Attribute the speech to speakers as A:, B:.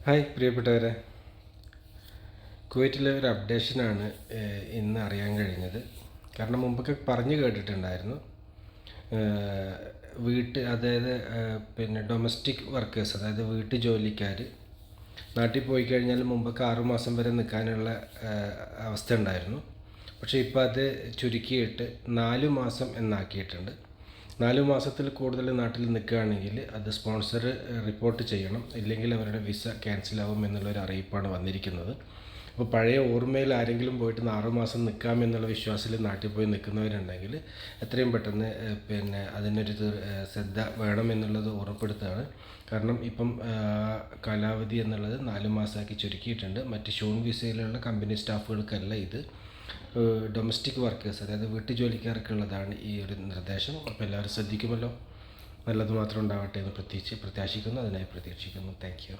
A: Hi പ്രിയപ്പെട്ടവരെ, കുവൈറ്റിലെ ഒരു അപ്ഡേഷനാണ് ഇന്ന് അറിയാൻ കഴിഞ്ഞത്. കാരണം മുമ്പൊക്കെ പറഞ്ഞു കേട്ടിട്ടുണ്ടായിരുന്നു, അതായത് ഡൊമസ്റ്റിക് വർക്കേഴ്സ്, അതായത് വീട്ടു ജോലിക്കാർ നാട്ടിൽ പോയി കഴിഞ്ഞാൽ മുമ്പൊക്കെ 6 മാസം വരെ നിൽക്കാനുള്ള അവസ്ഥ ഉണ്ടായിരുന്നു. പക്ഷേ ഇപ്പോൾ അത് ചുരുക്കിയിട്ട് 4 മാസം എന്നാക്കിയിട്ടുണ്ട്. 4 മാസത്തിൽ കൂടുതൽ നാട്ടിൽ നിൽക്കുകയാണെങ്കിൽ അത് സ്പോൺസർ റിപ്പോർട്ട് ചെയ്യണം, ഇല്ലെങ്കിൽ അവരുടെ വിസ ക്യാൻസലാവും എന്നുള്ളൊരു അറിയിപ്പാണ് വന്നിരിക്കുന്നത്. അപ്പോൾ പഴയ ഓർമ്മയിൽ ആരെങ്കിലും പോയിട്ട് 6 മാസം നിൽക്കാമെന്നുള്ള വിശ്വാസത്തിൽ നാട്ടിൽ പോയി നിൽക്കുന്നവരുണ്ടെങ്കിൽ എത്രയും പെട്ടെന്ന് അതിനൊരു ശ്രദ്ധ വേണമെന്നുള്ളത് ഓർമ്മപ്പെടുത്തുകയാണ്. കാരണം ഇപ്പം കാലാവധി എന്നുള്ളത് 4 മാസമാക്കി ചുരുക്കിയിട്ടുണ്ട്. മറ്റ് ഷൂൺ വിസയിലുള്ള കമ്പനി സ്റ്റാഫുകൾക്കല്ല ഇത്, ഡൊമസ്റ്റിക് വർക്കേഴ്സ്, അതായത് വീട്ടുജോലിക്കാർക്കുള്ളതാണ് ഈ ഒരു നിർദ്ദേശം. അപ്പോൾ എല്ലാവരും ശ്രദ്ധിക്കുമല്ലോ. നല്ലത് മാത്രം ഉണ്ടാവട്ടെ എന്ന് പ്രത്യാശിക്കുന്നു. അതിനായി പ്രതീക്ഷിക്കുന്നു. Thank you.